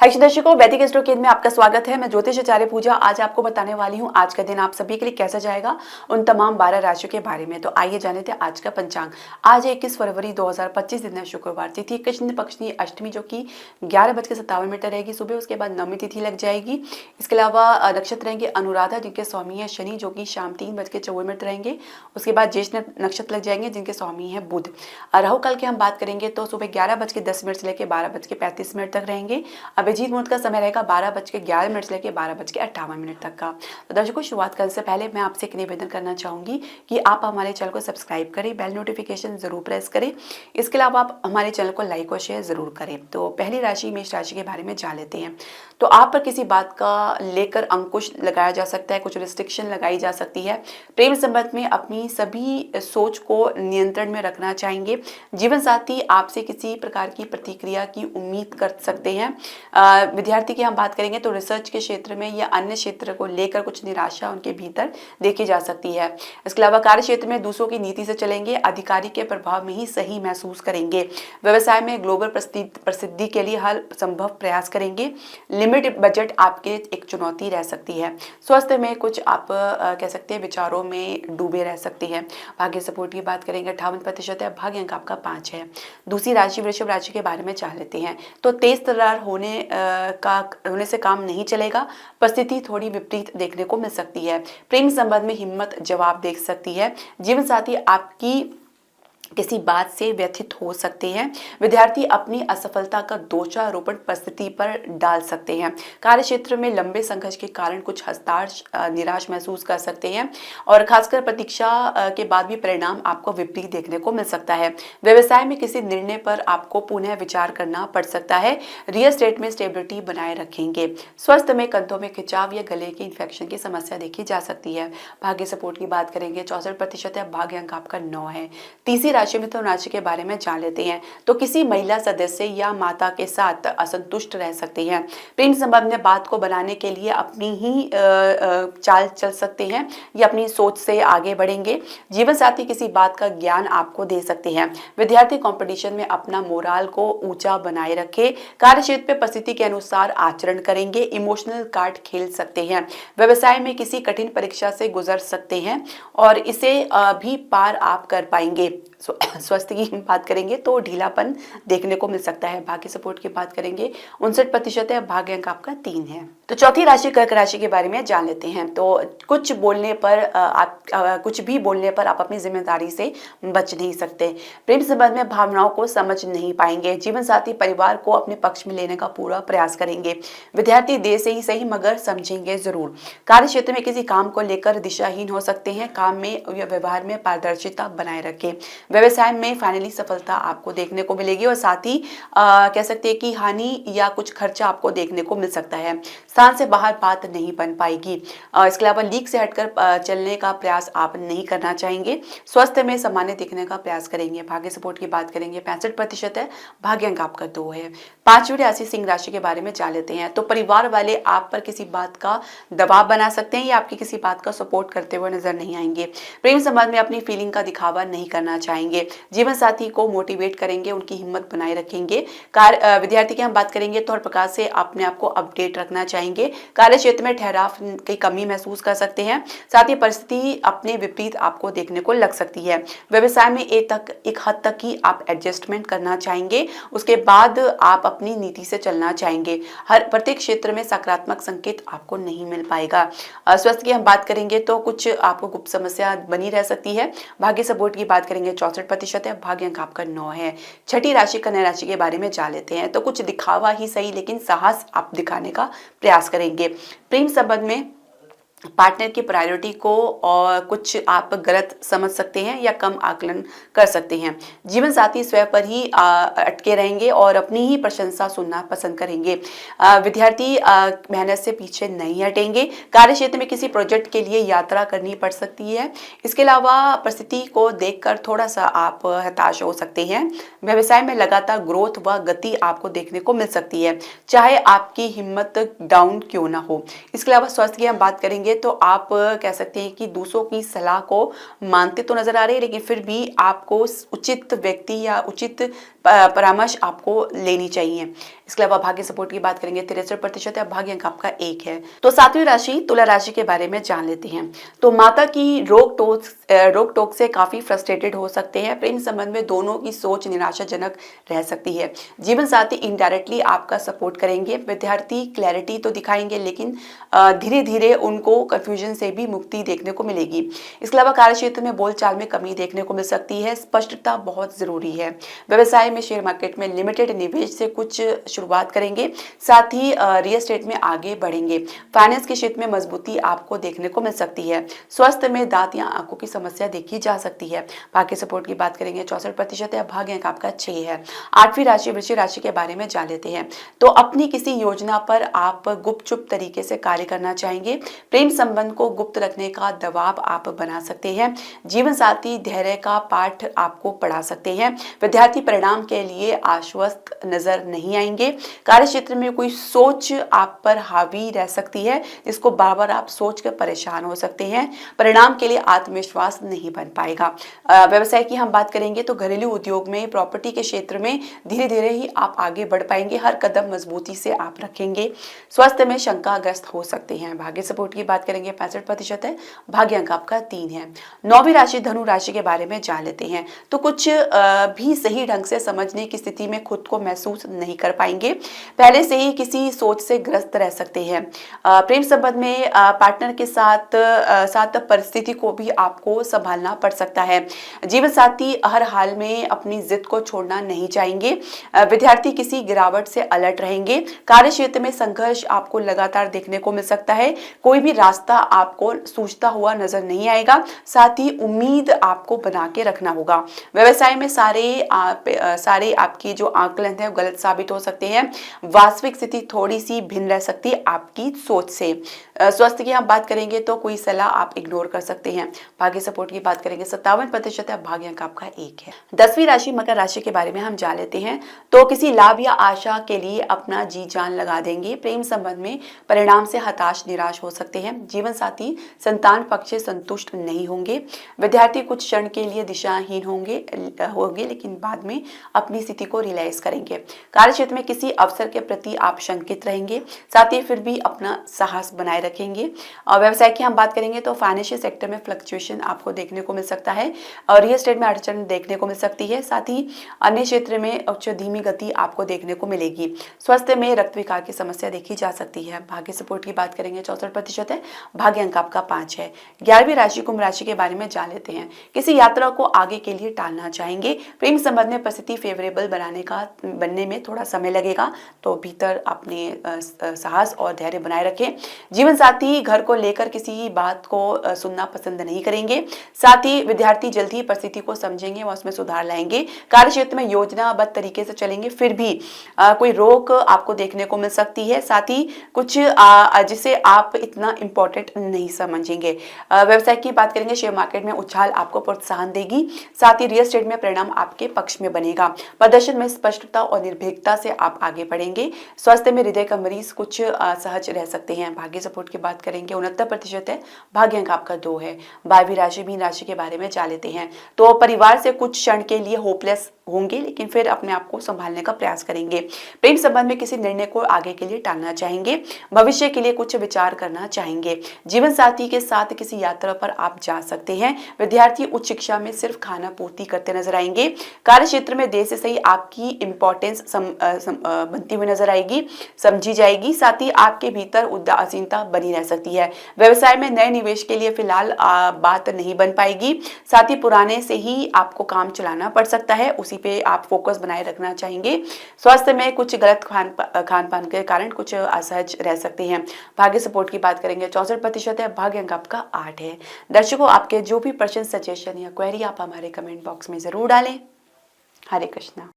हाय दर्शकों, वैदिक एस्ट्रो केंद्र में आपका स्वागत है। मैं ज्योतिष आचार्य पूजा आज आपको बताने वाली हूँ आज का दिन आप सभी के लिए कैसा जाएगा, उन तमाम 12 राशियों के बारे में। तो आइए जाने थे आज का पंचांग। आज 21 फरवरी 2025 दिन है, शुक्रवार, तिथि कृष्ण पक्ष की अष्टमी जो कि 11:57 रहेगी सुबह। उसके बाद नवमी तिथि लग जाएगी। इसके अलावा नक्षत्र रहेंगे अनुराधा जिनके स्वामी है शनि, जो कि शाम 3:54 रहेंगे। उसके बाद ज्येष्ठ नक्षत्र लग जाएंगे जिनके स्वामी है बुध। राहु काल की हम बात करेंगे तो सुबह 11:10 से लेकर 12:35 तक रहेंगे। अभिजीत मुहूर्त का समय रहेगा 12:11 से लेकर 12:58 तक का। तो दर्शकों, शुरुआत करने से पहले मैं आपसे एक निवेदन करना चाहूंगी कि आप हमारे चैनल को सब्सक्राइब करें, बेल नोटिफिकेशन जरूर प्रेस करें। इसके अलावा आप हमारे चैनल को लाइक और शेयर जरूर करें। तो पहली राशि मेष राशि के बारे में जान लेते हैं। तो आप पर किसी बात का लेकर अंकुश लगाया जा सकता है, कुछ रिस्ट्रिक्शन लगाई जा सकती है। प्रेम संबंध में अपनी सभी सोच को नियंत्रण में रखना चाहेंगे। जीवन साथी आपसे किसी प्रकार की प्रतिक्रिया की उम्मीद कर सकते हैं। विद्यार्थी की हम बात करेंगे तो रिसर्च के क्षेत्र में या अन्य क्षेत्र को लेकर कुछ निराशा उनके भीतर देखी जा सकती है। इसके अलावा कार्य क्षेत्र में दूसरों की नीति से चलेंगे, अधिकारी के प्रभाव में ही सही महसूस करेंगे। व्यवसाय में ग्लोबल प्रसिद्धि के लिए हर संभव प्रयास करेंगे। लिमिट बजट आपके एक चुनौती रह सकती है। स्वास्थ्य में कुछ आप कह सकते हैं विचारों में डूबे रह सकते हैं। भाग्य सपोर्ट की बात करेंगे 58% है। भाग्य अंक आपका 5 है। दूसरी राशि वृषभ राशि के बारे में जान लेते हैं। तो तेज तर्रार होने से काम नहीं चलेगा। परिस्थिति थोड़ी विपरीत देखने को मिल सकती है। प्रेम संबंध में हिम्मत जवाब दे सकती है। जीवन साथी आपकी किसी बात से व्यथित हो सकते हैं। विद्यार्थी अपनी असफलता का दोषारोपण परिस्थिति पर डाल सकते हैं। कार्य क्षेत्र में लंबे संघर्ष के कारण कुछ हताश निराश महसूस कर सकते हैं और खासकर प्रतीक्षा के बाद भी परिणाम आपको विपरीत देखने को मिल सकता है। व्यवसाय में किसी निर्णय पर आपको पुनः विचार करना पड़ सकता है। रियल एस्टेट में स्टेबिलिटी बनाए रखेंगे। स्वास्थ्य में कंधों में खिंचाव या गले के इन्फेक्शन की समस्या देखी जा सकती है। भाग्य सपोर्ट की बात करेंगे 64% है। भाग्य अंक आपका 9 है। तीसरी राशि मिथुन राशि के बारे में जान लेते हैं। तो किसी महिला सदस्य या माता के साथ असंतुष्ट रह सकते हैं। प्रेम संबंध में बात को बनाने के लिए अपनी ही चाल चल सकते हैं या अपनी सोच से आगे बढ़ेंगे। जीवन साथी किसी बात का ज्ञान आपको दे सकते हैं। विद्यार्थी कंपटीशन में अपना मोराल को ऊंचा बनाए रखे। कार्य क्षेत्र में परिस्थिति के अनुसार आचरण करेंगे। इमोशनल कार्ड खेल सकते हैं। व्यवसाय में किसी कठिन परीक्षा से गुजर सकते हैं और इसे भी पार आप कर पाएंगे। स्वास्थ्य की बात करेंगे तो ढीलापन देखने को मिल सकता है। भाग्य सपोर्ट की बात करेंगे 59% है। भाग्य अंक आपका 3 है। तो चौथी राशि कर्क राशि के बारे में जान लेते हैं। तो कुछ भी बोलने पर आप अपनी जिम्मेदारी से बच नहीं सकते। प्रेम संबंध में भावनाओं को समझ नहीं पाएंगे। जीवन साथी परिवार को अपने पक्ष में लेने का पूरा प्रयास करेंगे। विद्यार्थी देर से ही सही मगर समझेंगे जरूर। कार्य क्षेत्र में किसी काम को लेकर दिशाहीन हो सकते हैं। काम में या व्यवहार में पारदर्शिता बनाए रखें। व्यवसाय में फाइनली सफलता आपको देखने को मिलेगी और साथ ही कह सकते हैं कि हानि या कुछ खर्चा आपको देखने को मिल सकता है। स्थान से बाहर बात नहीं बन पाएगी। इसके अलावा लीक से हटकर चलने का प्रयास आप नहीं करना चाहेंगे। स्वास्थ्य में सामान्य दिखने का प्रयास करेंगे। भाग्य सपोर्ट की बात करेंगे 65% है। भाग्य अंक आपका 2 है। पांचवी राशि सिंह राशि के बारे में जान लेते हैं। तो परिवार वाले आप पर किसी बात का दबाव बना सकते हैं या आपकी किसी बात का सपोर्ट करते हुए नजर नहीं आएंगे। प्रेम संबंध में अपनी फीलिंग का दिखावा नहीं करना चाहेंगे। जीवन साथी को मोटिवेट करेंगे, उनकी हिम्मत बनाए रखेंगे। विद्यार्थी की हम बात करेंगे तो हर प्रकार से अपने आप को अपडेट रखना चाहेंगे। कार्य क्षेत्र में ठहराव की कमी महसूस कर सकते हैं। साथ ही परिस्थिति अपने विपरीत आपको देखने को लग सकती है। व्यवसाय में एक हद तक ही आप एडजस्टमेंट करना चाहेंगे। उसके बाद आप अपनी नीति से चलना चाहेंगे। हर प्रत्येक क्षेत्र में सकारात्मक संकेत आपको नहीं मिल पाएगा। स्वास्थ्य की हम बात करेंगे तो कुछ आपको गुप्त समस्या बनी रह सकती है। भाग्य सपोर्ट की बात करेंगे 64% है। भाग्य अंक आपका 9 है। छठी राशि कन्या राशि के बारे में जान लेते हैं। तो कुछ दिखावा ही सही लेकिन साहस आप दिखाने का प्रयास करेंगे। प्रेम संबंध में पार्टनर की प्रायोरिटी को और कुछ आप गलत समझ सकते हैं या कम आकलन कर सकते हैं। जीवन साथी स्वयं पर ही अटके रहेंगे और अपनी ही प्रशंसा सुनना पसंद करेंगे। विद्यार्थी मेहनत से पीछे नहीं हटेंगे। कार्य क्षेत्र में किसी प्रोजेक्ट के लिए यात्रा करनी पड़ सकती है। इसके अलावा परिस्थिति को देखकर थोड़ा सा आप हताश हो सकते हैं। व्यवसाय में लगातार ग्रोथ व गति आपको देखने को मिल सकती है, चाहे आपकी हिम्मत डाउन क्यों ना हो। इसके अलावा स्वास्थ्य की हम बात करेंगे तो आप कह सकते हैं कि दूसरों की सलाह को मानते तो नजर आ रहे हैं, लेकिन फिर भी आपको उचित व्यक्ति या उचित परामर्श आपको लेनी चाहिए। इसके अलावा भाग्य सपोर्ट की बात करेंगे 63% है, भाग्य अंक आपका 1 है। तो सातवीं राशि तुला राशि के बारे में जान लेते हैं। तो माता की रोक टोक से काफी फ्रस्ट्रेटेड हो सकते हैं। प्रेम संबंध में दोनों की सोच निराशाजनक रह सकती है। जीवन साथी इनडायरेक्टली आपका सपोर्ट करेंगे। विद्यार्थी क्लैरिटी तो दिखाएंगे, लेकिन धीरे धीरे उनको कंफ्यूजन से भी मुक्ति देखने को मिलेगी। इसके अलावा कार्य क्षेत्र में बोलचाल में कमी देखने को मिल सकती है। स्पष्टता बहुत जरूरी है। व्यवसाय में शेयर मार्केट में लिमिटेड निवेश से कुछ शुरुआत करेंगे, साथ ही रियल एस्टेट में आगे बढ़ेंगे। फाइनेंस के क्षेत्र में मजबूती आपको देखने को मिल सकती है। स्वास्थ्य में दांत या आंखों की समस्या देखी जा सकती है। भाग्य सपोर्ट की बात करेंगे 64% है, भाग्य अंक आपका 6 है। आठवीं राशि वृश्चिक राशि के बारे में जान लेते हैं। तो अपनी किसी योजना पर आप गुपचुप तरीके से कार्य करना चाहेंगे। प्रेम संबंध को गुप्त रखने का दबाव आप बना सकते हैं। जीवन साथी धैर्य का पाठ आपको पढ़ा सकते हैं। विद्यार्थी परिणाम के लिए आश्वस्त नजर नहीं आएंगे। कार्य क्षेत्र में कोई सोच आप पर हावी रह सकती है, जिसको बार बार आप सोच कर परेशान हो सकते हैं। परिणाम के लिए आत्मविश्वास नहीं बन पाएगा। व्यवसाय की हम बात करेंगे तो घरेलू उद्योग में, प्रॉपर्टी के क्षेत्र में धीरे धीरे ही आप आगे बढ़ पाएंगे। हर कदम मजबूती से आप रखेंगे। स्वास्थ्य में शंकाग्रस्त हो सकते हैं। भाग्य सपोर्ट की बात करेंगे 65% है, भाग्य अंक आपका 3 है। नौवीं राशि धनु राशि के बारे में जान लेते हैं। तो कुछ भी सही ढंग से समझने की स्थिति में खुद को महसूस नहीं कर पाएंगे। पहले से ही किसी सोच से ग्रस्त रह सकते हैं। प्रेम संबंध में पार्टनर के साथ परिस्थिति को भी आपको संभालना पड़ सकता है। जीवन साथी हर हाल में अपनी जिद को छोड़ना नहीं चाहेंगे। विद्यार्थी किसी गिरावट से अलर्ट रहेंगे। कार्य क्षेत्र में संघर्ष आपको लगातार देखने को मिल सकता है। कोई भी रास्ता आपको सूझता हुआ नजर नहीं आएगा। साथ ही उम्मीद आपको बना के रखना होगा। व्यवसाय में सारे आपकी जो आकलन है गलत साबित हो सकते हैं। वास्तविक स्थिति थोड़ी सी भिन्न रह सकती है आपकी सोच से। स्वास्थ्य की हम बात करेंगे तो कोई सलाह आप इग्नोर कर सकते हैं। भाग्य सपोर्ट की बात करेंगे 57% है, भाग्य अंक आपका 1 है। 10वीं राशि मकर राशि के बारे में हम जान लेते हैं। तो किसी लाभ या आशा के लिए अपना जी जान लगा देंगे। प्रेम संबंध में परिणाम से हताश निराश हो सकते हैं। जीवन साथी संतान पक्ष से संतुष्ट नहीं होंगे। विद्यार्थी कुछ क्षण के लिए दिशाहीन होंगे, लेकिन बाद में अपनी स्थिति को रियलाइज करेंगे। कार्य क्षेत्र में किसी अवसर के प्रति आप शंकित रहेंगे, साथ ही फिर भी अपना साहस बनाए रखेंगे। और व्यवसाय की हम बात करेंगे तो फाइनेंशियल सेक्टर में फ्लक्चुएशन आपको देखने को मिल सकता है और रियल एस्टेट में अड़चन देखने को मिल सकती है। साथ ही अन्य क्षेत्र में उच्च धीमी गति आपको देखने को मिलेगी। स्वास्थ्य में रक्त विकार की समस्या देखी जा सकती है। भाग्य सपोर्ट की बात करेंगे 64% है, भाग्य अंक आपका 5 है। 11वीं राशि कुंभ राशि के बारे में जान लेते हैं। किसी यात्रा को आगे के लिए टालना चाहेंगे। प्रेम संबंध में परिस्थिति फेवरेबल बनने में थोड़ा समय लगेगा, तो भीतर अपने साहस और धैर्य बनाए रखें। जीवन साथी घर को लेकर किसी बात को सुनना पसंद नहीं करेंगे। साथ ही विद्यार्थी जल्द ही परिस्थिति को समझेंगे और उसमें सुधार लाएंगे। कार्य क्षेत्र में योजनाबद्ध तरीके से चलेंगे, फिर भी कोई रोक आपको देखने को मिल सकती है। साथ ही कुछ जिसे आप इतना इम्पोर्टेंट नहीं समझेंगे। व्यवसाय की बात करेंगे, शेयर मार्केट में उछाल आपको प्रोत्साहन देगी। साथ ही रियल एस्टेट में परिणाम आपके पक्ष में बनेगा। प्रदर्शन में स्पष्टता और निर्भीकता से आप आगे बढ़ेंगे। स्वास्थ्य में हृदय का मरीज कुछ असहज रह सकते हैं। भाग्य सपोर्ट की बात करेंगे 69% है, भाग्य अंक आपका 2 है। 12वीं राशि मीन राशि के बारे में जान लेते हैं। तो परिवार से कुछ क्षण के लिए होपलेस होंगे, लेकिन फिर अपने आप को संभालने का प्रयास करेंगे। प्रेम संबंध में किसी निर्णय को आगे के लिए टालना चाहेंगे। भविष्य के लिए कुछ विचार करना चाहेंगे। जीवन साथी के साथ किसी यात्रा पर आप जा सकते हैं। विद्यार्थी उच्च शिक्षा में सिर्फ खाना पूर्ति करते नजर आएंगे। कार्य क्षेत्र में देर से सही आपकी इंपॉर्टेंस बनती हुई नजर आएगी, समझी जाएगी। साथ ही आपके भीतर उदासीनता बनी रह सकती है। व्यवसाय में नए निवेश के लिए फिलहाल बात नहीं बन पाएगी। साथ ही पुराने से ही आपको काम चलाना पड़ सकता है, उसी पे आप फोकस बनाए रखना चाहेंगे। स्वास्थ्य में कुछ गलत खान पान के कारण कुछ असहज रह सकते हैं। भाग्य सपोर्ट की बात करेंगे 64% है, भाग्य अंक आपका 8 है। दर्शकों, आपके जो भी प्रश्न, सजेशन या क्वेरी आप हमारे कमेंट बॉक्स में जरूर डालें। हरे कृष्णा।